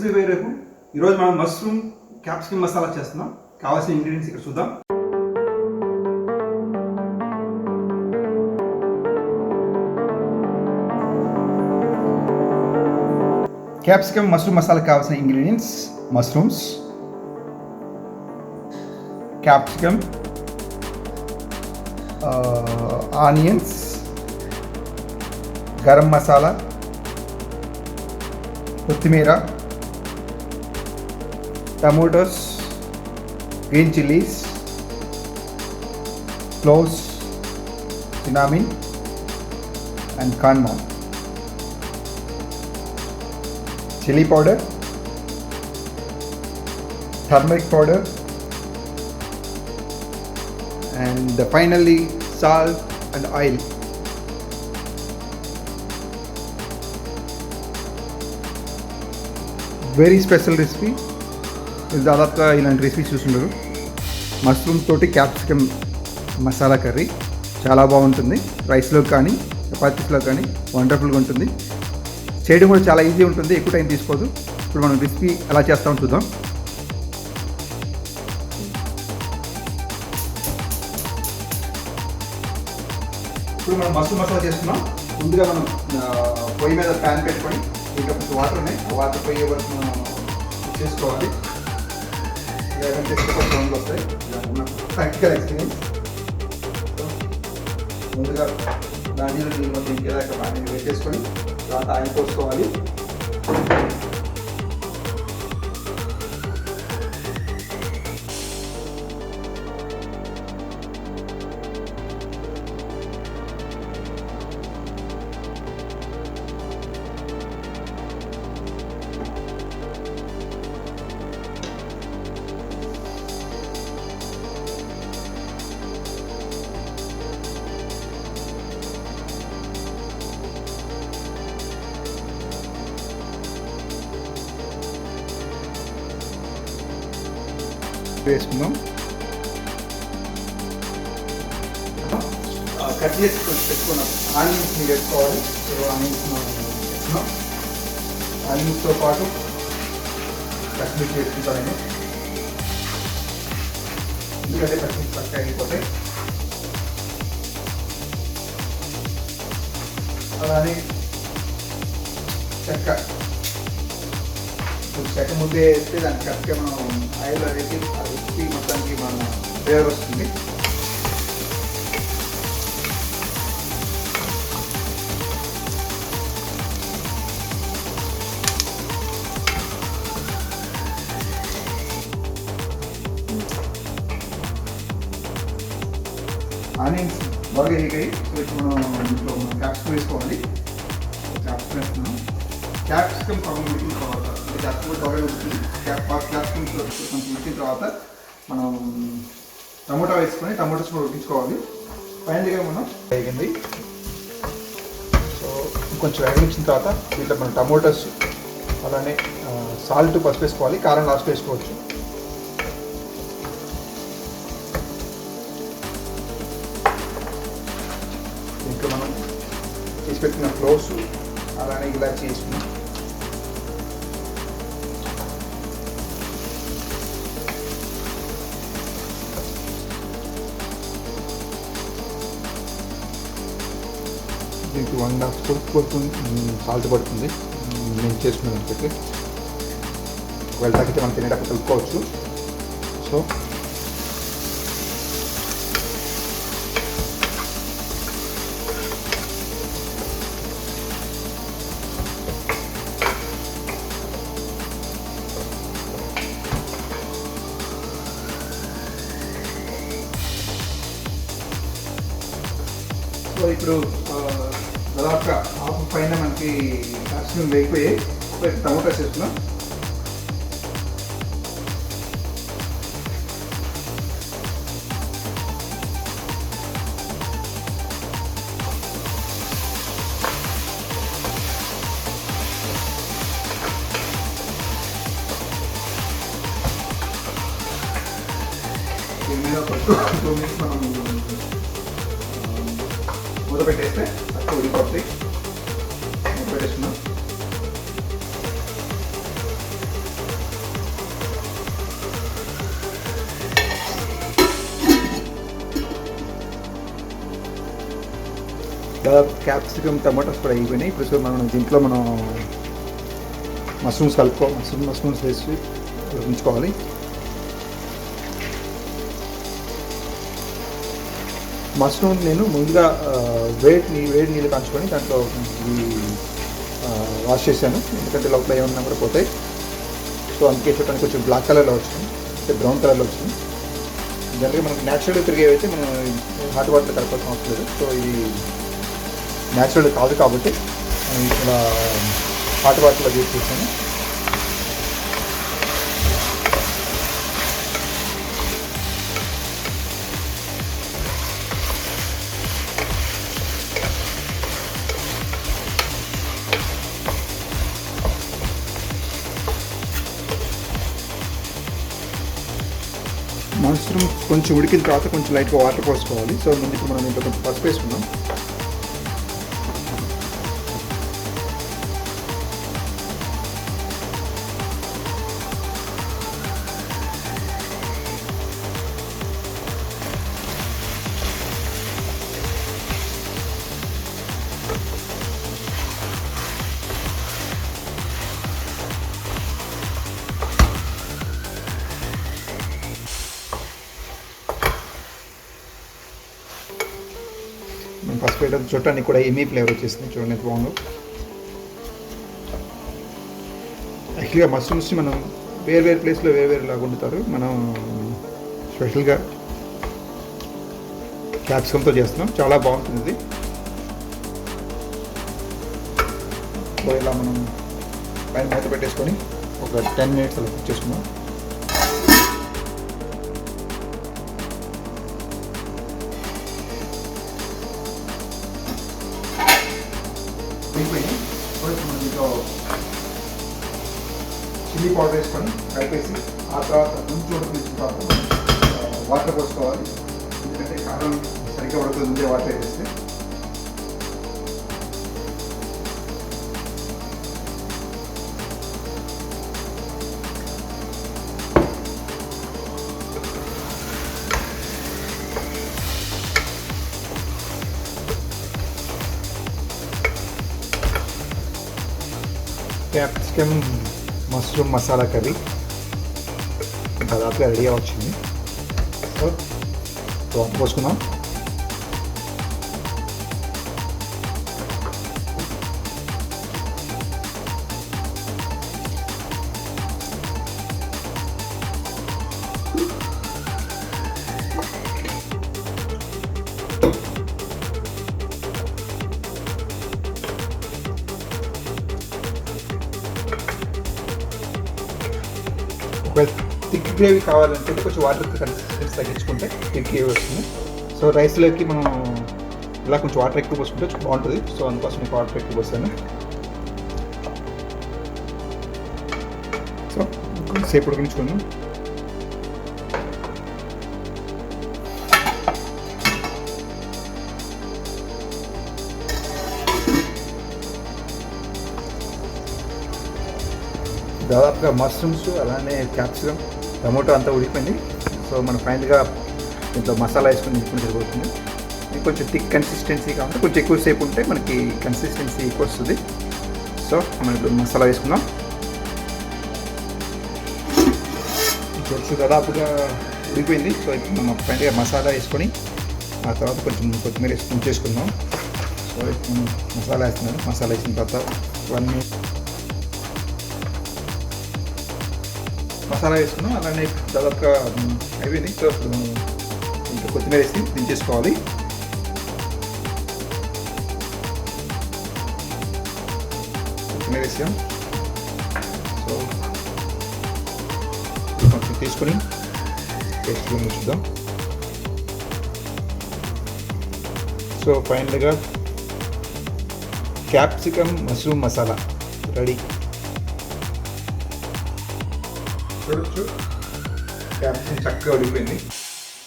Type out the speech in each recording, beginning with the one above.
Recipe వేరేపు. ఈరోజు మనం mushroom capsicum masala చేస్తున్నాం. కావాల్సిన ఇంగ్రీడియంట్స్ ఇక్కడ చూద్దాం. క్యాప్సికమ్ మష్రూమ్ మసాలా కావాల్సిన ingredients: mushrooms, capsicum, onions, garam masala, కొత్తిమీర, tomatoes, green chillies, cloves, cinnamon and cardamom, chili powder, turmeric powder, and finally salt and oil. Very special recipe. ఇది దాదాపుగా ఇలాంటి రెసిపీ చూస్తుంటారు. మష్రూమ్ తోటి క్యాప్సికమ్ మసాలా కర్రీ చాలా బాగుంటుంది. రైస్లో కానీ చపాతీస్లో కానీ వండర్ఫుల్గా ఉంటుంది. చేయడం కూడా చాలా ఈజీ ఉంటుంది, ఎక్కువ టైం తీసుకోదు. ఇప్పుడు మనం రెసిపీ ఎలా చేస్తామో చూద్దాం. ఇప్పుడు మనం మష్రూమ్ మసాలా చేస్తున్నాం. ముందుగా మనం పొయ్యి మీద ప్యాన్ పెట్టుకొని ఇంకా కొంచెం వాటర్ ఉన్నాయి, ఆ వాటర్ పోయే వరకు మనం చేసుకోవాలి. లేదంటే సౌండ్లు వస్తాయి. Practical experience. ముందుగా దానిలో నీళ్ళు మొత్తం ఇంకేదాకా బాగా పెట్టేసుకొని తర్వాత ఆయిల్ పోసుకోవాలి. వేసుకుందాం. కట్ చేసి పెట్టుకున్నాం ఆనియన్స్ని వేసుకోవాలి. సో ఆనియన్స్ వేసుకున్నాం. ఆనియన్స్తో పాటు పచ్చిమిర్చి వేసుకుంటాను నేను, ఎందుకంటే పచ్చిమిర్చి పచ్చి అయిపోతాయి. అలానే చెక్క ముద్ద వేస్తే దానికి కరెక్ట్గా మనం ఆయిల్ అనేది ఆ రెసిపీ మొత్తానికి మన ఫ్లేవర్ వస్తుంది. ఆనియన్స్ బాగా ఎగిగాయి. సో ఇప్పుడు మనం ఇంట్లో క్యాప్సికమ్ వేసుకోవాలి. క్యాప్సికమ్ వేస్తున్నాం. క్యాప్సికమ్ సగం ఉడికిన తర్వాత క్యాప్సికమ్ త్వరగా ఉడికి క్యాప్సికమ్ కొంచెం ఉడికిన తర్వాత మనం టమోటా వేసుకొని టమోటాస్ కూడా ఉడికించుకోవాలి. ఫైనల్గా మనం వేగింది. సో కొంచెం వేగించిన తర్వాత దీంట్లో మనం టమోటాస్ అలానే సాల్ట్, పసుపు వేసుకోవాలి. కారం లాస్ట్ వేసుకోవచ్చు. దీంట్లో మనం చేసి పెట్టిన క్లోవ్స్ అలానే ఇలాచీ వేసుకున్నాం. దీనికి 1.5 స్పూన్ సాల్ట్ పడుతుంది. నేను చేసుకున్నాను అనుకుంటే ఒకవేళ తగ్గితే మనం తినేటప్పుడు కలుపుకోవచ్చు. సో ఇప్పుడు దాదాపుగా ఆకు పైన మనకి క్యాప్సికమ్ వేగిపోయాయి. టమోటాస్ వేస్తున్నాం. దీని మీద ఒక 2 minutes మనం మూత పెట్టేస్తే అక్కడ ఉడిపోతుంది. మూత పెట్టేస్తున్నాం. దాదాపు క్యాప్సికమ్ టమాటోస్ కూడా అయిపోయినాయి. ఇప్పుడు మనం దీంట్లో మష్రూమ్స్ మష్రూమ్స్ వేసి ఉంచుకోవాలి. మష్రూమ్ నేను ముందుగా వేడి నీళ్ళు కాంచుకొని దాంట్లో వాష్ చేశాను, ఎందుకంటే లోపల ఏమన్నా కూడా పోతాయి. సో అందుకే చూడటానికి కొంచెం బ్లాక్ కలర్లో వచ్చింది, అంటే బ్రౌన్ కలర్లో వచ్చింది. జనరల్గా మనకు న్యాచురల్గా తిరిగేవైతే మనం హాట్ వాటర్ కలపాల్సిన అవసరం లేదు. సో ఇది న్యాచురల్ కాదు కాబట్టి మనం ఇలా హాట్ వాటర్లో యూజ్ చేశాను. మష్రూమ్ కొంచెం ఉడికిన తర్వాత కొంచెం లైట్గా వాటర్ పోసుకోవాలి. సో ముందు ఇప్పుడు మనం ఇంట్లో కొంచెం పసుపు వేసుకుందాం. పసుపు వేయడం చూడటానికి కూడా ఎమీ ఫ్లేవర్ వచ్చేసింది, చూడండి ఎంత బాగుందో. యాక్చువల్గా మష్రూమ్స్ని మనం వేరు ప్లేస్లో వేరులాగా వండుతారు. మనం స్పెషల్గా క్యాప్సికమ్తో చేస్తున్నాం, చాలా బాగుంటుంది. ఇలా మనం పైన మూత పెట్టేసుకొని ఒక 10 minutes అలా కుక్ చేసుకున్నాం. దీంట్లో చిల్లీ పౌడర్ వేసుకొని కలిపేసి ఆ తర్వాత కొంచెం ఉడికిన తర్వాత వాటర్ పోసుకోవాలి, ఎందుకంటే కారం సరిగ్గా ఉడకదు ముందే వాటర్ వేస్తే. క్యాప్సికమ్ మష్రూమ్ మసాలా కర్రీ దాదాపుగా రెడీగా వచ్చింది. సో వాటర్ పోసుకుందాం. ఒకవేళ థిక్ గ్రేవీ కావాలంటే కొంచెం వాటర్ కన్సిస్టెన్సీ తగ్గించుకుంటే థిక్ గ్రేవీ వస్తుంది. సో రైస్లోకి మనం ఇలా కొంచెం వాటర్ ఎక్కువ పోసుకుంటే బాగుంటుంది. సో అందుకోసం నేను వాటర్ ఎక్కువ పోసాను. సో కొంచెంసేపు ఉడికించుకున్నాం. దాదాపుగా మష్రూమ్స్ అలానే క్యాప్సికమ్ టమోటో అంతా ఉడికిపోయింది. సో మనం ఫైనల్గా దీంట్లో మసాలా వేసుకొని దింపుకుని సరిపోతుంది. ఇది కొంచెం థిక్ కన్సిస్టెన్సీ కావాలి, కొంచెం ఎక్కువసేపు ఉంటే మనకి కన్సిస్టెన్సీ ఎక్కువ వస్తుంది. సో మనం ఇప్పుడు మసాలా వేసుకుందాం. కొంచెం దాదాపుగా ఉడికిపోయింది. సో ఇప్పుడు మనం ఫైనల్గా మసాలా వేసుకొని ఆ తర్వాత కొంచెం కొత్తిమీర వేసి ఉంచేసుకుందాం. సో ఇప్పుడు మసాలా వేస్తున్నాను. మసాలా వేసిన తర్వాత 1 minute మసాలా వేసుకున్నాం. అలానే దాదాపుగా అయిపోయింది. సో ఇంకా కొత్తిమీర వేసి దించేసుకోవాలి. కొత్తిమీర వేసాం. సో కొంచెం తీసుకొని టేస్ట్ చూద్దాం. సో ఫైనల్గా క్యాప్సికమ్ మష్రూమ్ మసాలా రెడీ. చూడొచ్చు క్యాప్సికమ్ చక్కగా ఉడికిపోయింది,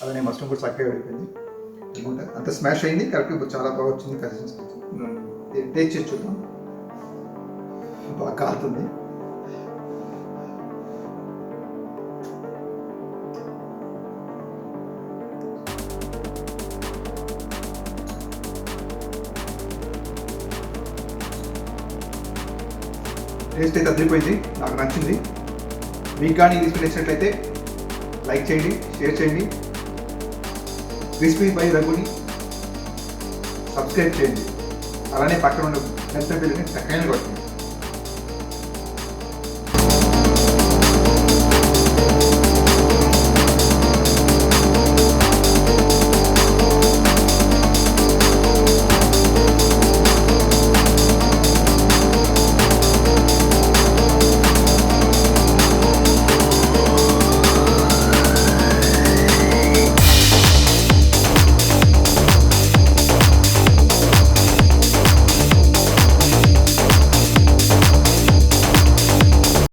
అలానే మష్రూమ్ కూడా చక్కగా ఉడికిపోయింది. అనమాట అంత స్మాష్ అయింది. కరెక్ట్ ఇప్పుడు చాలా బాగా వచ్చింది. టేస్ట్ చేసి చూద్దాం. బాగా కాలుతుంది. టేస్ట్ అయితే అదిరిపోయింది, నాకు నచ్చింది. మీకు కానీ ఈ రెసిపీ నచ్చినట్లయితే లైక్ చేయండి, షేర్ చేయండి. రెసిపీ బై రఘుని సబ్స్క్రైబ్ చేయండి. అలానే పక్కన ఉన్న గంట బిల్లుని చక్కగా కొట్టండి.